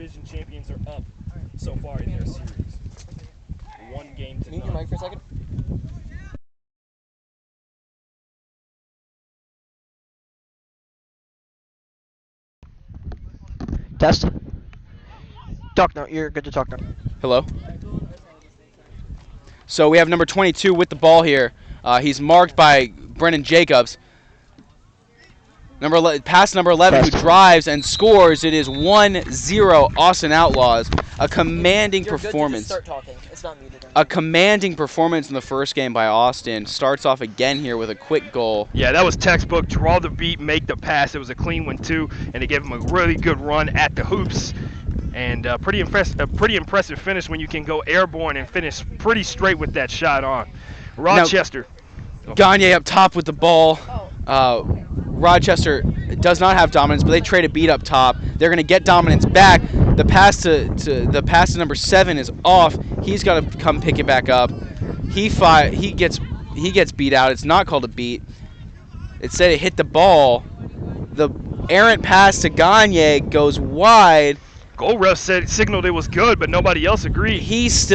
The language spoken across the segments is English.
division champions are up so far in their series. 1 game to Mute your mic for a second. Test. Talk now. You're good to talk now. Hello. So we have number 22 with the ball here. He's marked by Brennan Jacobs. Pass number 11, who drives and scores. It is 1-0 Austin Outlaws. A commanding performance. You're good to just start talking. It's not muted. A commanding performance in the first game by Austin. Starts off again here with a quick goal. Yeah, that was textbook. Draw the beat, make the pass. It was a clean one too, and they gave him a really good run at the hoops. And a pretty impressive finish when you can go airborne and finish pretty straight with that shot on. Rochester. Now, Gagne up top with the ball. Rochester does not have dominance, but they trade a beat up top. They're going to get dominance back. The pass to number 7 is off. He's got to come pick it back up. He gets beat out. It's not called a beat. It said it hit the ball. The errant pass to Gagne goes wide. Goal ref signaled it was good, but nobody else agreed. He's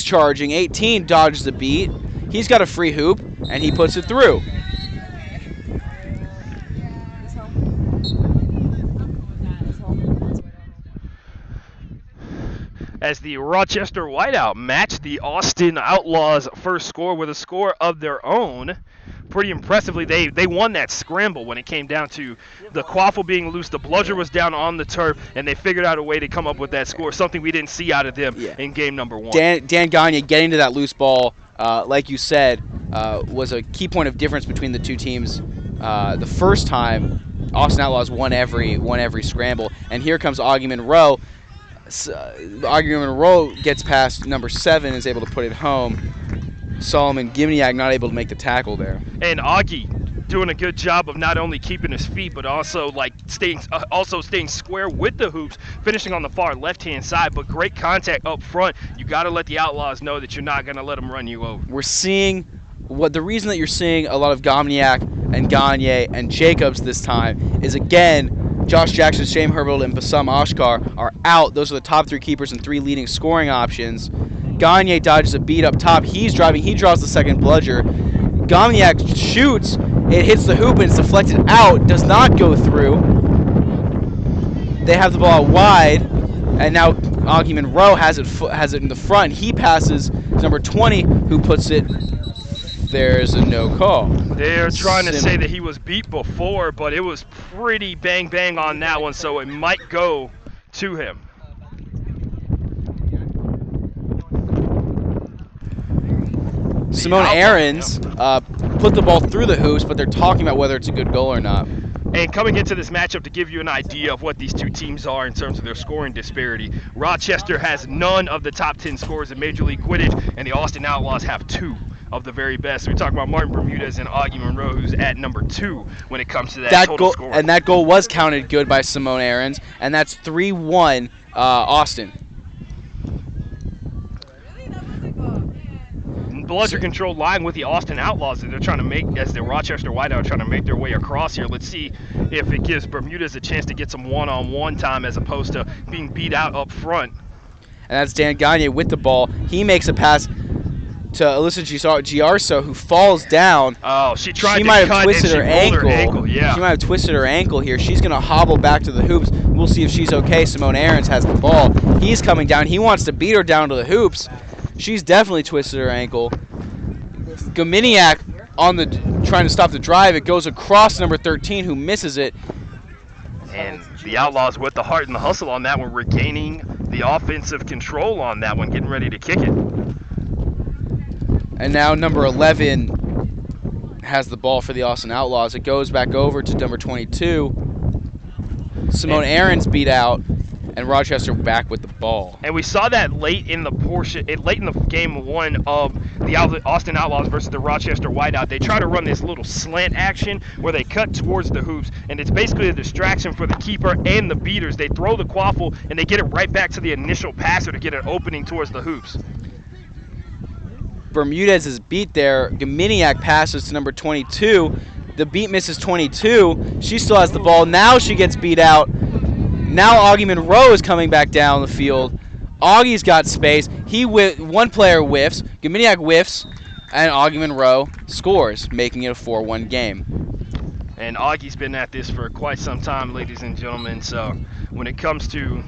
charging. 18 dodges the beat. He's got a free hoop, and he puts it through. As the Rochester Whiteout matched the Austin Outlaws' first score with a score of their own. Pretty impressively, they won that scramble when it came down to the quaffle being loose. The bludger was down on the turf, and they figured out a way to come up with that score, something we didn't see out of them in game number 1. Dan Gagne getting to that loose ball, like you said, was a key point of difference between the two teams. The first time, Austin Outlaws won every scramble, and here comes Augie Monroe. Augie Monroe gets past number 7, is able to put it home. Solomon Gimniak not able to make the tackle there. And Augie doing a good job of not only keeping his feet, but also staying square with the hoops, finishing on the far left-hand side. But great contact up front. You got to let the Outlaws know that you're not going to let them run you over. We're seeing the reason that you're seeing a lot of Gimniak and Gagne and Jacobs this time is, again, Josh Jackson, Shane Herbold, and Bassam Ashkar are out. Those are the top 3 keepers and 3 leading scoring options. Gagne dodges a beat up top. He's driving. He draws the second bludger. Gimniak shoots. It hits the hoop and it's deflected out. Does not go through. They have the ball out wide, and now Augie Monroe has it in the front. He passes to number 20, who puts it. There's a no call. They're trying to say that he was beat before, but it was pretty bang on that one, so it might go to him. Simone Ahrens put the ball through the hoops, but they're talking about whether it's a good goal or not. And coming into this matchup, to give you an idea of what these two teams are in terms of their scoring disparity, Rochester has none of the top 10 scorers in Major League Quidditch, and the Austin Outlaws have 2 of the very best. We're talking about Martin Bermudez and Augie Monroe, who's at number 2 when it comes to that total goal, scoring. and that goal was counted good by Simone Ahrens, and that's 3-1 Austin. Bludger control line with the Austin Outlaws that they're trying to make, as the Rochester Whiteout trying to make their way across here. Let's see if it gives Bermudez a chance to get some one-on-one time as opposed to being beat out up front. And that's Dan Gagne with the ball. He makes a pass to Alyssa Giarso, who falls down. Oh, she tried to might cut have twisted and her she rolled ankle. her ankle. Yeah. She might have twisted her ankle here. She's going to hobble back to the hoops. We'll see if she's okay. Simone Ahrens has the ball. He's coming down. He wants to beat her down to the hoops. She's definitely twisted her ankle. Giminiak trying to stop the drive. It goes across number 13, who misses it. And the Outlaws with the heart and the hustle on that one, regaining the offensive control on that one, getting ready to kick it. And now number 11 has the ball for the Austin Outlaws. It goes back over to number 22. Simone Ahrens beat out, and Rochester back with the ball. And we saw that late in the game 1 of the Austin Outlaws versus the Rochester Whiteout. They try to run this little slant action where they cut towards the hoops, and it's basically a distraction for the keeper and the beaters. They throw the quaffle, and they get it right back to the initial passer to get an opening towards the hoops. Bermudez is beat there. Giminiak passes to number 22. The beat misses 22. She still has the ball. Now she gets beat out. Now Augie Monroe is coming back down the field. Augie's got space. One player whiffs. Gominiak whiffs, and Augie Monroe scores, making it a 4-1 game. And Augie's been at this for quite some time, ladies and gentlemen. So when it comes to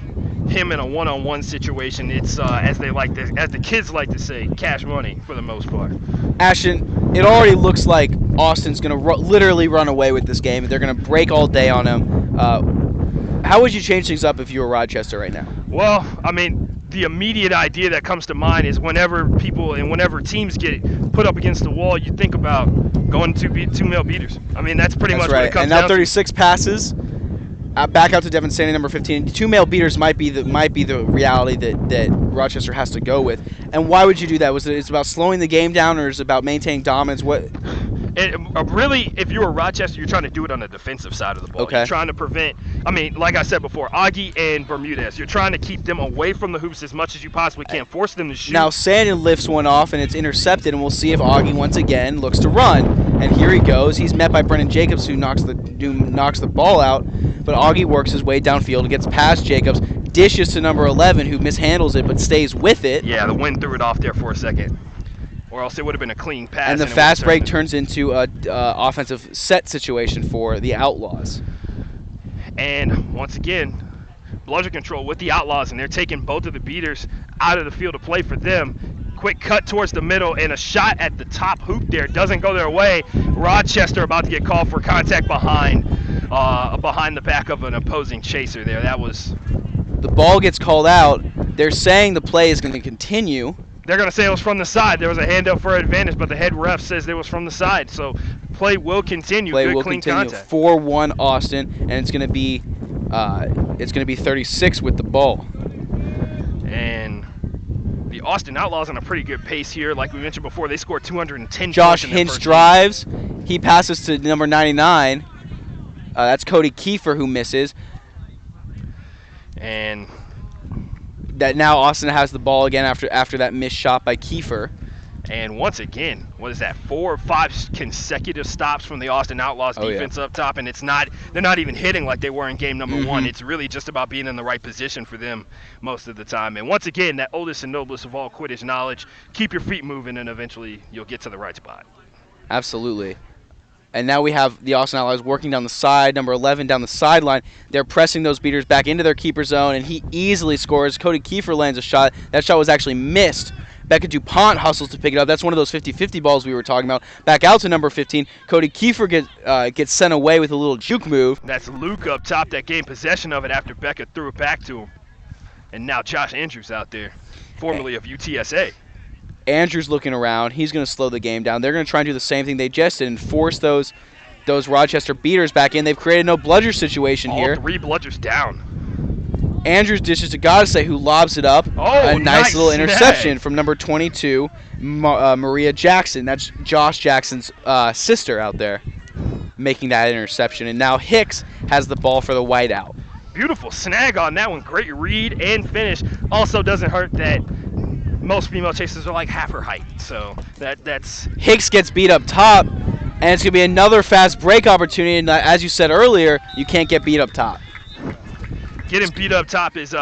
him in a one-on-one situation, it's as the kids like to say, cash money for the most part. Ashton, it already looks like Austin's going to literally run away with this game. They're going to break all day on him. How would you change things up if you were Rochester right now? Well, I mean, the immediate idea that comes to mind is whenever teams get put up against the wall, you think about going to two male beaters. I mean, that's pretty much right. what it comes down to. And now down 36 passes. Back out to Devin Sandy, number 15. Two male beaters might be the reality that Rochester has to go with. And why would you do that? It's about slowing the game down, or is it about maintaining dominance? What? Really, if you're Rochester, you're trying to do it on the defensive side of the ball. Okay. You're trying to prevent, I mean, like I said before, Augie and Bermudez, you're trying to keep them away from the hoops as much as you possibly can, force them to shoot. Now, Sandy lifts one off, and it's intercepted, and we'll see if Augie once again looks to run. And here he goes. He's met by Brennan Jacobs, who knocks the ball out. But Augie works his way downfield and gets past Jacobs, dishes to number 11, who mishandles it but stays with it. Yeah, the wind threw it off there for a second. Or else it would have been a clean pass. And the fast break turns into a offensive set situation for the Outlaws. And once again, bludger control with the Outlaws, and they're taking both of the beaters out of the field to play for them. Quick cut towards the middle, and a shot at the top hoop there doesn't go their way. Rochester about to get called for contact behind the back of an opposing chaser there. The ball gets called out. They're saying the play is going to continue. They're going to say it was from the side. There was a hand up for advantage, but the head ref says it was from the side. So play will continue. Play Good, will clean continue. contact. 4-1 Austin, and it's going to be 36 with the ball. And the Austin Outlaws on a pretty good pace here. Like we mentioned before, they scored 210 Josh points in their Hinch first drives. He passes to number 99. That's Cody Kiefer who misses. And that now Austin has the ball again after that missed shot by Kiefer. And once again, what is that? 4 or 5 consecutive stops from the Austin Outlaws defense up top, and they're not even hitting like they were in game number 1. It's really just about being in the right position for them most of the time. And once again, that oldest and noblest of all Quidditch knowledge, keep your feet moving and eventually you'll get to the right spot. Absolutely. And now we have the Austin Outlaws working down the side, number 11 down the sideline. They're pressing those beaters back into their keeper zone, and he easily scores. Cody Kiefer lands a shot. That shot was actually missed. Becca DuPont hustles to pick it up. That's one of those 50-50 balls we were talking about. Back out to number 15. Cody Kiefer gets sent away with a little juke move. That's Luke up top that gained possession of it after Becca threw it back to him. And now Josh Andrews out there, formerly of UTSA. Andrews looking around. He's going to slow the game down. They're going to try and do the same thing they just did and force those Rochester beaters back in. They've created no bludger situation here. All 3 bludgers down. Andrews dishes to Godsey, who lobs it up. Oh, a nice little snag. interception from number 22, Maria Jackson. That's Josh Jackson's sister out there making that interception. And now Hicks has the ball for the Whiteout. Beautiful snag on that one. Great read and finish. Also doesn't hurt that most female chasers are like half her height. So that's... Hicks gets beat up top, and it's going to be another fast break opportunity. And as you said earlier, you can't get beat up top. Getting beat up top is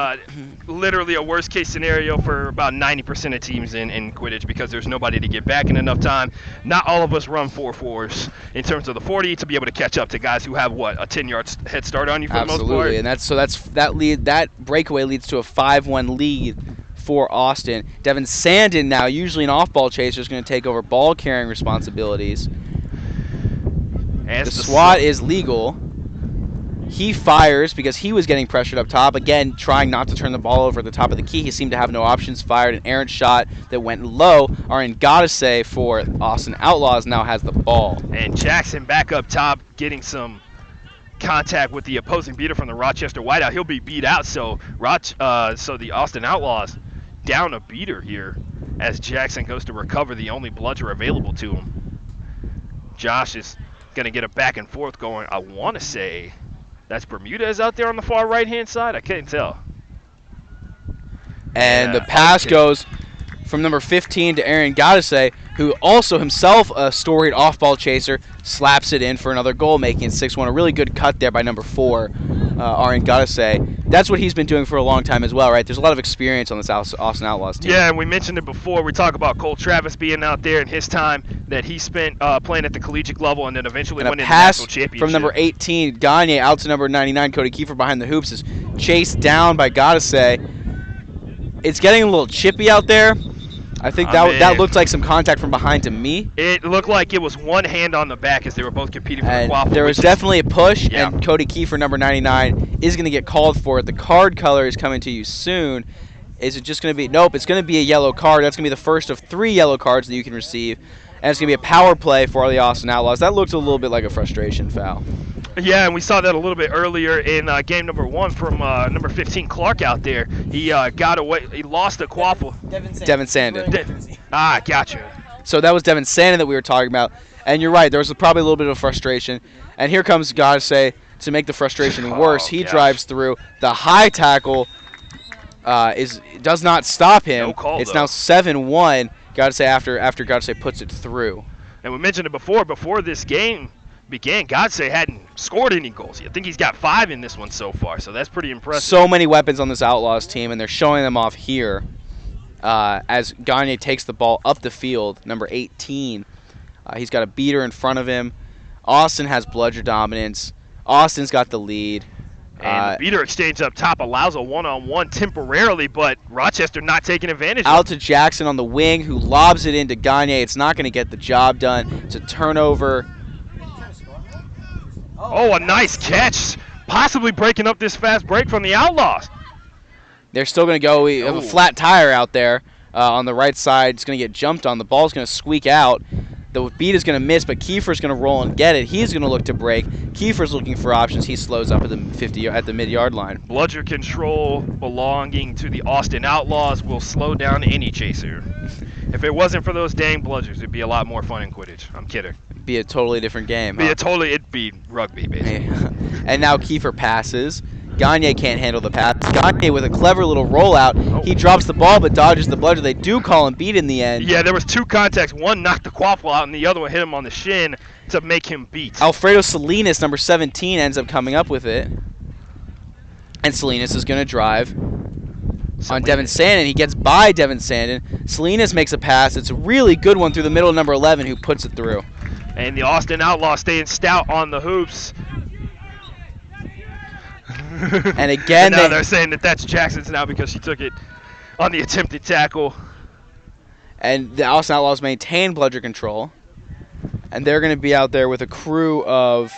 literally a worst case scenario for about 90% of teams in Quidditch because there's nobody to get back in enough time. Not all of us run 4.4s in terms of the 40 to be able to catch up to guys who have a 10-yard head start on you for the most part. Absolutely, and that breakaway leads to a 5-1 lead for Austin. Devin Sandin now, usually an off-ball chaser, is going to take over ball carrying responsibilities. The swat is legal. He fires because he was getting pressured up top. Again, trying not to turn the ball over at the top of the key. He seemed to have no options. Fired an errant shot that went low. Aaron Goddesay for Austin Outlaws now has the ball. And Jackson back up top getting some contact with the opposing beater from the Rochester Whiteout. He'll be beat out, so the Austin Outlaws down a beater here as Jackson goes to recover the only bludger available to him. Josh is going to get a back and forth going. I want to say... that's Bermudez out there on the far right-hand side? I can't tell. And the pass goes from number 15 to Aaron Goddesay, who also himself a storied off-ball chaser, slaps it in for another goal, making it 6-1. A really good cut there by number 4, Aaron Goddesay. that's what he's been doing for a long time as well, right? There's a lot of experience on this Austin Outlaws team. Yeah, and we mentioned it before. We talk about Cole Travis being out there and his time that he spent playing at the collegiate level and then eventually And winning a the pass national championship. from number 18, Gagne, out to number 99, Cody Kiefer behind the hoops, is chased down by gotta say. It's getting a little chippy out there. I think that looked like some contact from behind to me. It looked like it was one hand on the back as they were both competing for the quaffle. There was definitely a push, yeah. and Cody Kiefer, number 99, is going to get called for it. The card color is coming to you soon. Is it just going to be? Nope, it's going to be a yellow card. That's going to be the first of 3 yellow cards that you can receive. And it's going to be a power play for the Austin Outlaws. That looked a little bit like a frustration foul. Yeah, and we saw that a little bit earlier in game number 1 from number 15, Clark, out there. He got away. He lost the quaffle. Devin Sandin. Gotcha. So that was Devin Sandin that we were talking about. And you're right, there was probably a little bit of frustration. And here comes gotta say, to make the frustration worse, he drives through. The high tackle does not stop him. No call, it's though. now 7-1. Gotta say after gotta say puts it through. And we mentioned it before this game began, Godsey hadn't scored any goals. I think he's got 5 in this one so far, so that's pretty impressive. So many weapons on this Outlaws team, and they're showing them off here as Gagne takes the ball up the field, number 18. He's got a beater in front of him. Austin has bludger dominance. Austin's got the lead. And the beater exchange up top allows a one-on-one temporarily, but Rochester not taking advantage Out of it. to Jackson on the wing, who lobs it into Gagne. It's not going to get the job done. It's a turnover. Oh, a nice catch. Possibly breaking up this fast break from the Outlaws. They're still going to go. We have a flat tire out there on the right side. It's going to get jumped on. The ball's going to squeak out. The beat is going to miss, but Kiefer's going to roll and get it. He's going to look to break. Kiefer's looking for options. He slows up at the mid-yard line. Bludger control belonging to the Austin Outlaws will slow down any chaser. If it wasn't for those dang bludgers, it'd be a lot more fun in Quidditch. I'm kidding. It'd be a totally different game. It'd be rugby, basically. And now Kiefer passes. Gagne can't handle the pass. Gagne with a clever little rollout. He drops the ball but dodges the bludger. They do call him beat in the end. Yeah, there was 2 contacts. One knocked the quaffle out, and the other one hit him on the shin to make him beat. Alfredo Salinas, number 17, ends up coming up with it. And Salinas is going to drive on Devin Sandin. He gets by Devin Sandin. Salinas makes a pass. It's a really good one through the middle of number 11, who puts it through. And the Austin Outlaws staying stout on the hoops. And again, and now they're saying that that's Jackson's now because she took it on the attempted tackle. And the Austin Outlaws maintain bludger control. And they're going to be out there with a crew of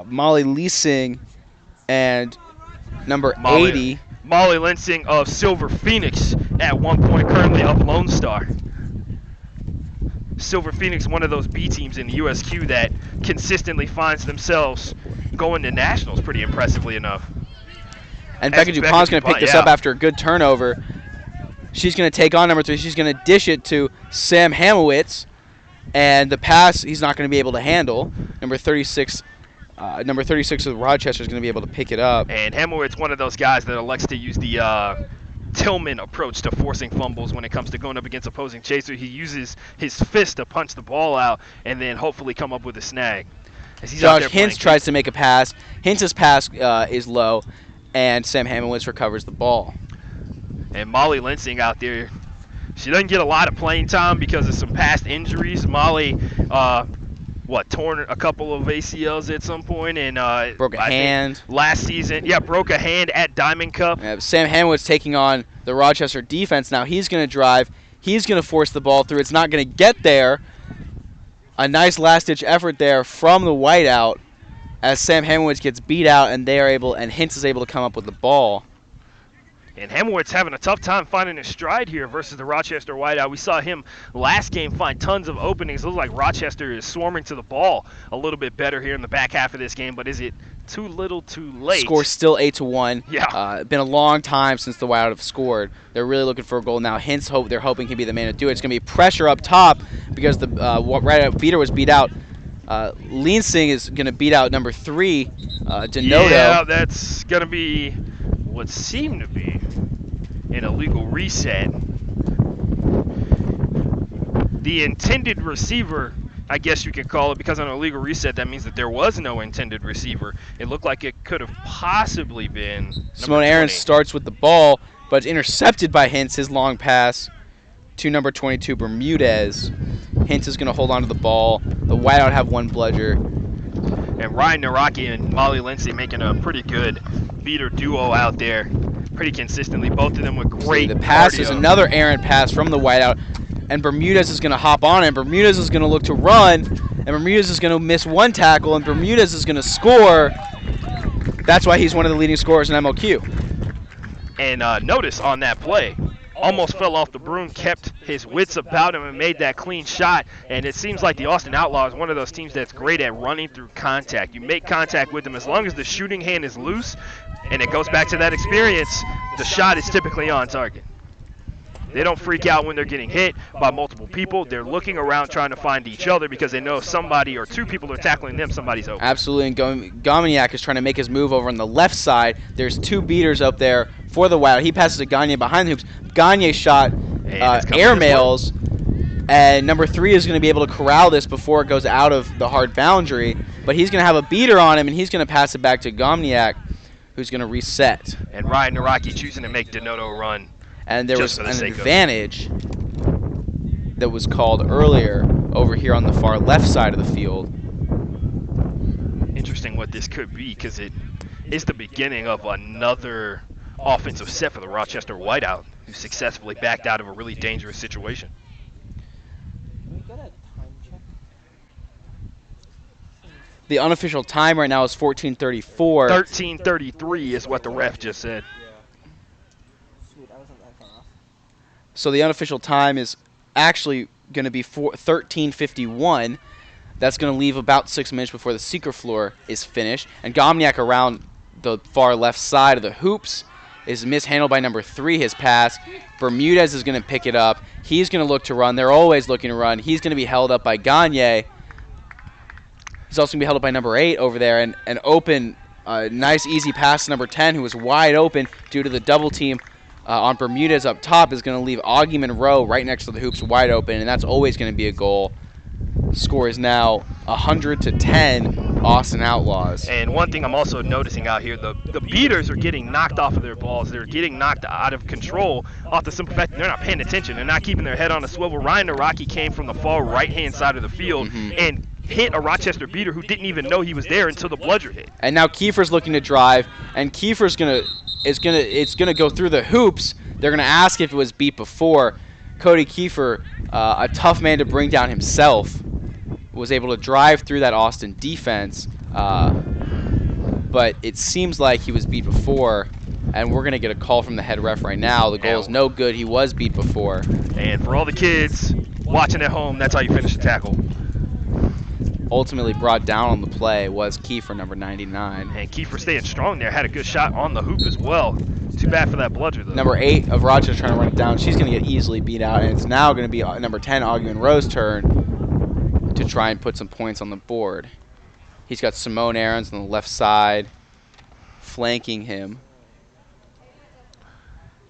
Molly Leasing and number 80. Molly Lensing of Silver Phoenix at one point, currently of Lone Star. Silver Phoenix, one of those B teams in the USQ that consistently finds themselves going to nationals pretty impressively enough. And Becca DuPont's going to pick this up after a good turnover. She's going to take on number 3. She's going to dish it to Sam Hamowitz. And the pass he's not going to be able to handle. Number 36 of Rochester is going to be able to pick it up. And Hamowitz, one of those guys that elects to use the Tillman approach to forcing fumbles when it comes to going up against opposing chaser. He uses his fist to punch the ball out and then hopefully come up with a snag. Josh Hintz tries to make a pass. Hintz's pass is low, and Sam Hamowitz recovers the ball. And Molly Lensing out there, she doesn't get a lot of playing time because of some past injuries. Molly, torn a couple of ACLs at some point, and broke a hand last season. Yeah, broke a hand at Diamond Cup. Sam Hamowitz taking on the Rochester defense now. He's going to drive. He's going to force the ball through. It's not going to get there. A nice last-ditch effort there from the Whiteout as Sam Hamowitz gets beat out, and Hintz is able to come up with the ball. And Hamowitz having a tough time finding his stride here versus the Rochester Whiteout. We saw him last game find tons of openings. It looks like Rochester is swarming to the ball a little bit better here in the back half of this game, but is it too little too late? Score still 8-1. Yeah. Been a long time since the Whiteout have scored. They're really looking for a goal now. Hintz they're hoping can be the man to do it. It's going to be pressure up top because the Whiteout beater was beat out. Leansing is going to beat out number 3, Denoto. Yeah, that's going to be what seemed to be an illegal reset. The intended receiver I guess you could call it, because on a legal reset, that means that there was no intended receiver. It looked like it could have possibly been Simone number Aarons 20. starts with the ball, but it's intercepted by Hintz, his long pass to number 22, Bermudez. Hintz is going to hold on to the ball. The Whiteout have one bludger. And Ryan Naraki and Molly Lindsay making a pretty good beater duo out there pretty consistently. Both of them with great The pass cardio. is another errant pass from the Whiteout, and Bermudez is going to hop on it. Bermudez is going to look to run, and Bermudez is going to miss one tackle, and Bermudez is going to score. That's why he's one of the leading scorers in MLQ. And notice on that play, almost fell off the broom, kept his wits about him, and made that clean shot. And it seems like the Austin Outlaws is one of those teams that's great at running through contact. You make contact with them, as long as the shooting hand is loose, and it goes back to that experience, the shot is typically on target. They don't freak out when they're getting hit by multiple people. They're looking around trying to find each other because they know somebody or two people are tackling them, somebody's open. Absolutely, and Gominiak is trying to make his move over on the left side. There's two beaters up there for the Whiteout. He passes to Gagne behind the hoops. Gagne shot air mails, and number 3 is going to be able to corral this before it goes out of the hard boundary, but he's going to have a beater on him, and he's going to pass it back to Gominiak, who's going to reset. And Ryan Naraki choosing to make Denoto run. And there was an advantage that was called earlier over here on the far left side of the field. Interesting what this could be, because it is the beginning of another offensive set for the Rochester Whiteout, who successfully backed out of a really dangerous situation. The unofficial time right now is 14:34. 13:33 is what the ref just said. So the unofficial time is actually going to be 13:51. That's going to leave about 6 minutes before the secret floor is finished. And Gomniak around the far left side of the hoops is mishandled by number 3, his pass. Bermudez is going to pick it up. He's going to look to run. They're always looking to run. He's going to be held up by Gagne. He's also going to be held up by number 8 over there. And an open, nice, easy pass to number 10, who was wide open due to the double team on Bermudez up top, is going to leave Augie Monroe right next to the hoops wide open, and that's always going to be a goal. Score is now 100-10 Austin Outlaws. And one thing I'm also noticing out here, the beaters are getting knocked off of their balls. They're getting knocked out of control off the simple fact that they're not paying attention. They're not keeping their head on a swivel. Ryan Naraki came from the far right-hand side of the field and hit a Rochester beater who didn't even know he was there until the bludger hit. And now Kiefer's looking to drive, and Kiefer's it's gonna go through the hoops. They're gonna ask if it was beat before. Cody Kiefer, a tough man to bring down himself, was able to drive through that Austin defense, but it seems like he was beat before, and we're gonna get a call from the head ref right now. The goal is no good. He was beat before. And for all the kids watching at home, that's how you finish a tackle. Ultimately brought down on the play was Kiefer, number 99. And Kiefer staying strong there, had a good shot on the hoop as well. Too bad for that bludger, though. Number 8 of Rochester trying to run it down. She's going to get easily beat out, and it's now going to be number 10, Augie Monroe's turn to try and put some points on the board. He's got Simone Aarons on the left side flanking him.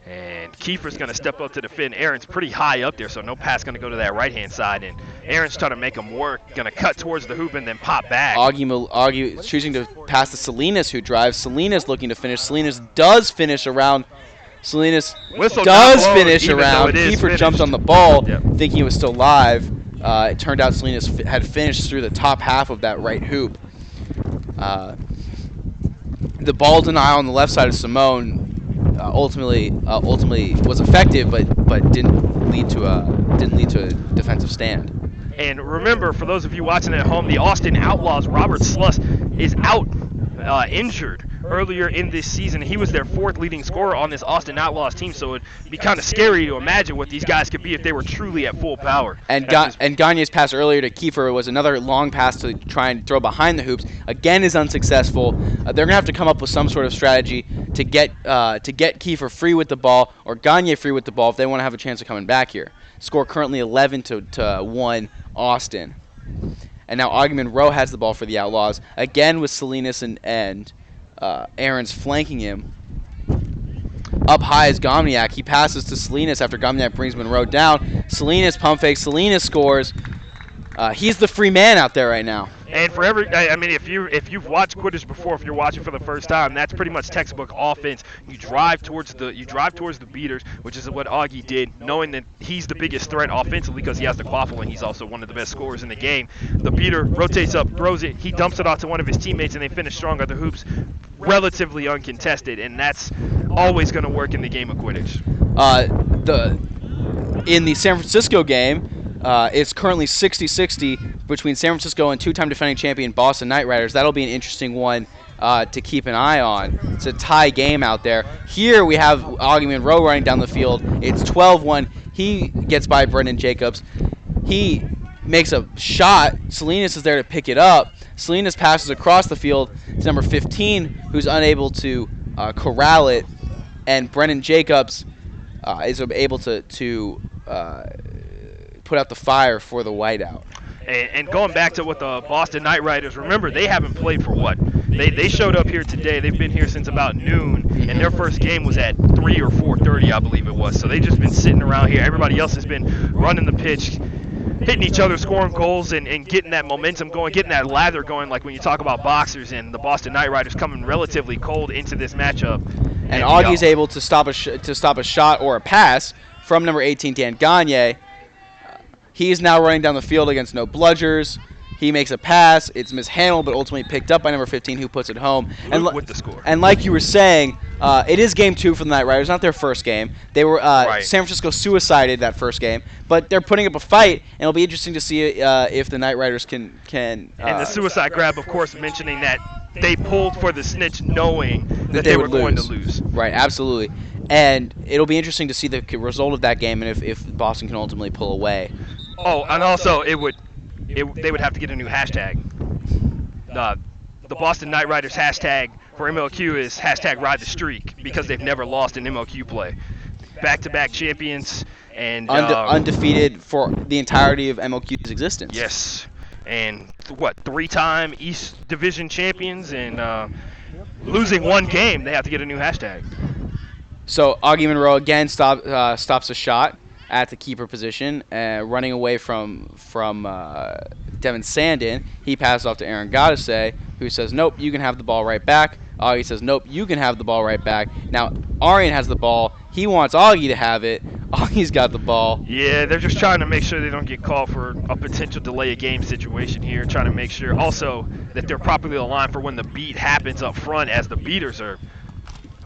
And Kiefer's going to step up to defend. Aaron's pretty high up there, so no pass going to go to that right-hand side. And Aaron's trying to make him work, going to cut towards the hoop and then pop back. Augie choosing to pass to Salinas, who drives. Salinas looking to finish. Salinas does finish around. Salinas does finish around. Kiefer jumped on the ball, thinking it was still live. It turned out Salinas had finished through the top half of that right hoop. The ball denial on the left side of Simone ultimately was effective, but didn't lead to a defensive stand. And remember, for those of you watching at home, the Austin Outlaws, Robert Sluss, is out injured earlier in this season. He was their 4th leading scorer on this Austin Outlaws team, so it'd be kind of scary to imagine what these guys could be if they were truly at full power. And Gagne's pass earlier to Kiefer was another long pass to try and throw behind the hoops. Again, is unsuccessful. They're going to have to come up with some sort of strategy to get Kiefer free with the ball or Gagne free with the ball if they want to have a chance of coming back here. Score currently 11-1 Austin. And now Augie Monroe has the ball for the Outlaws. Again with Salinas and Aaron's flanking him. Up high is Gomniak. He passes to Salinas after Gomniak brings Monroe down. Salinas pump fakes. Salinas scores. He's the free man out there right now. And for I mean, if you've watched Quidditch before, if you're watching for the first time, that's pretty much textbook offense. You drive towards the beaters, which is what Augie did, knowing that he's the biggest threat offensively because he has the quaffle and he's also one of the best scorers in the game. The beater rotates up, throws it, he dumps it off to one of his teammates, and they finish strong at the hoops, relatively uncontested, and that's always going to work in the game of Quidditch. In the San Francisco game, it's currently 60-60 between San Francisco and two-time defending champion Boston Knight Riders. That'll be an interesting one to keep an eye on. It's a tie game out there. Here we have Augie Monroe running down the field. It's 12-1. He gets by Brendan Jacobs. He makes a shot. Salinas is there to pick it up. Salinas passes across the field to number 15, who's unable to corral it. And Brendan Jacobs is able to put out the fire for the Whiteout. And going back to what the Boston Knight Riders, remember, they haven't played for what? They showed up here today. They've been here since about noon, and their first game was at 3 or 4:30, I believe it was. So they've just been sitting around here. Everybody else has been running the pitch, hitting each other, scoring goals, and getting that momentum going, getting that lather going, like when you talk about boxers, and the Boston Knight Riders coming relatively cold into this matchup. And Augie's able to stop a shot or a pass from number 18, Dan Gagne. He is now running down the field against no bludgers. He makes a pass. It's mishandled, but ultimately picked up by number 15, who puts it home. And with the score. And like you were saying, it is game 2 for the Knight Riders, not their first game. They were San Francisco suicided that first game, but they're putting up a fight, and it'll be interesting to see if the Knight Riders can. And the suicide grab, of course, mentioning that they pulled for the snitch, knowing that they were going to lose. Right, absolutely. And it'll be interesting to see the result of that game, and if Boston can ultimately pull away. Oh, and also they would have to get a new hashtag. The Boston Knight Riders hashtag for MLQ is hashtag Ride the Streak, because they've never lost in MLQ play. Back-to-back champions and undefeated for the entirety of MLQ's existence. Yes, and what, 3-time East Division champions, and losing one game, they have to get a new hashtag. So Augie Monroe again stops a shot at the keeper position, running away from Devin Sandin. He passes off to Aaron Goddesay, who says, nope, you can have the ball right back. Augie says, nope, you can have the ball right back. Now, Arian has the ball. He wants Augie to have it. Augie's got the ball. Yeah, they're just trying to make sure they don't get called for a potential delay of game situation here, trying to make sure also that they're properly aligned for when the beat happens up front, as the beaters are,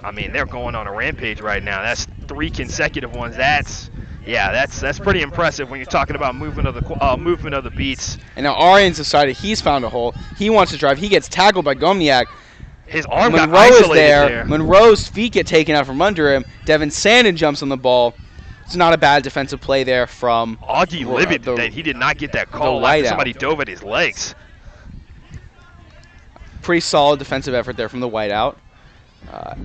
I mean, they're going on a rampage right now. That's 3 consecutive ones. That's pretty impressive when you're talking about movement of the beats. And now Arian's decided he's found a hole. He wants to drive. He gets tackled by Gomniak. His arm Monroe got isolated is there. there. Monroe's feet get taken out from under him. Devin Sandin jumps on the ball. It's not a bad defensive play there from Augie livid that he did not get that call after somebody dove at his legs. Pretty solid defensive effort there from the Whiteout.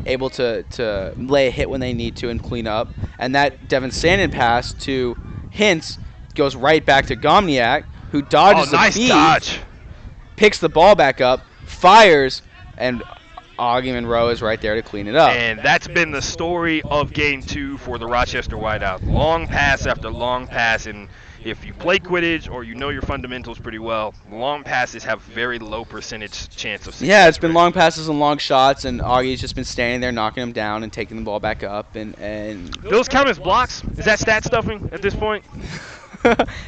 Able to lay a hit when they need to and clean up. And that Devin Sandin pass to Hintz goes right back to Gomniak, who dodges the beat, dodge. Picks the ball back up, fires, and Augie Monroe is right there to clean it up. And that's been the story of Game 2 for the Rochester Whiteout. Long pass after long pass, and if you play Quidditch or you know your fundamentals pretty well, long passes have very low percentage chance of success. Yeah, it's been long passes and long shots, and Augie's just been standing there knocking them down and taking the ball back up. And those count as blocks? Is that stat stuffing at this point?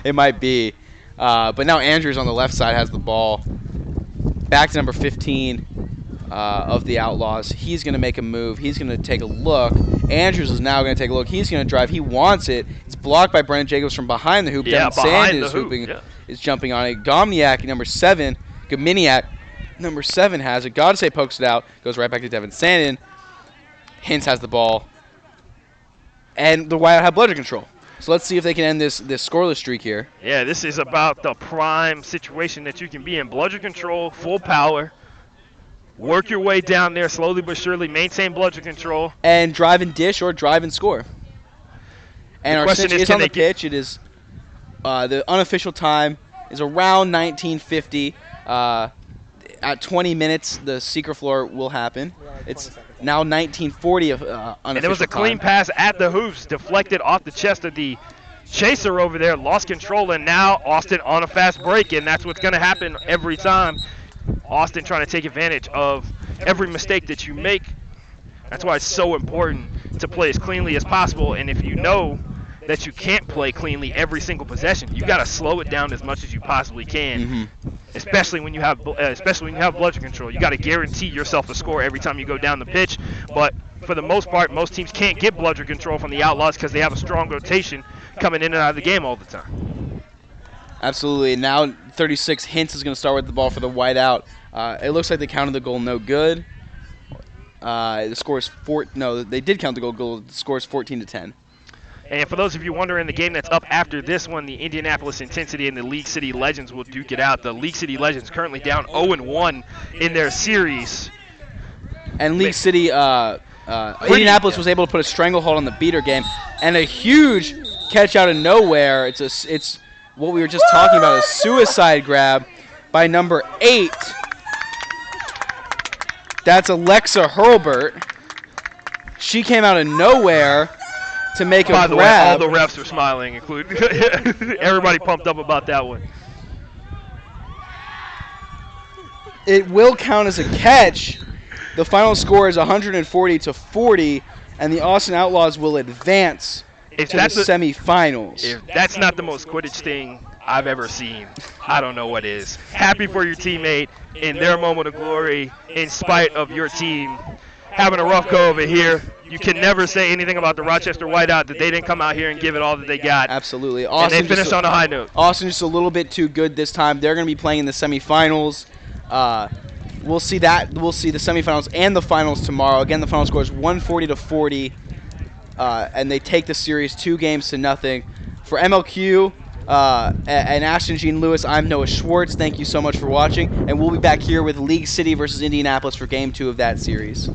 It might be. But now Andrews on the left side has the ball. Back to number 15 of the Outlaws. He's going to make a move. He's going to take a look. Andrews is now going to take a look. He's going to drive. He wants it. It's blocked by Brendan Jacobs from behind the hoop. Yeah, Devin Sandin is jumping on it. Gomniak, number 7. Gominiak, number 7 has it. Godsey pokes it out. Goes right back to Devin Sandin. Hintz has the ball. And the Whiteout have bludger control. So let's see if they can end this scoreless streak here. Yeah, this is about the prime situation that you can be in. Bludger control, full power. Work your way down there slowly but surely. Maintain bludger control. And drive and dish or drive and score. And our snitch is on the pitch. It is the unofficial time is around 1950. At 20 minutes, the secret floor will happen. It's now 1940 of unofficial And it was a clean pass at the hoops, deflected off the chest of the Chaser over there lost control, and now Austin on a fast break, and that's what's going to happen every time. Austin trying to take advantage of every mistake that you make. That's why it's so important to play as cleanly as possible, and if you know that you can't play cleanly every single possession, you got to slow it down as much as you possibly can. Especially when you have bludgeon control. You got to guarantee yourself a score every time you go down the pitch. But for the most part, most teams can't get bludgeon control from the Outlaws because they have a strong rotation coming in and out of the game all the time. Absolutely. Now 36 Hintz is going to start with the ball for the Whiteout. It looks like they counted the goal no good. The score is they did count the goal. The score is 14-10. And for those of you wondering, the game that's up after this one, the Indianapolis Intensity and the League City Legends will duke it out. The League City Legends currently down 0-1 in their series. And League City, Indianapolis was able to put a stranglehold on the beater game, and a huge catch out of nowhere. It's what we were just talking about, a suicide grab by number 8. That's Alexa Hurlbert. She came out of nowhere to make a grab. By the way, all the refs are smiling, including everybody pumped up about that one. It will count as a catch. The final score is 140-40, and the Austin Outlaws will advance to the semifinals. If that's not the most Quidditch thing I've ever seen, I don't know what is. Happy for your teammate in their moment of glory, in spite of your team having a rough go over here. You can never say anything about the Rochester Whiteout that they didn't come out here and give it all that they got. Absolutely. And they finished on a high note. Austin just a little bit too good this time. They're going to be playing in the semifinals. We'll see that. We'll see the semifinals and the finals tomorrow. Again, the final score is 140-40, and they take the series 2-0. For MLQ and Ashton Jean Lewis, I'm Noah Schwartz. Thank you so much for watching, and we'll be back here with League City versus Indianapolis for Game 2 of that series.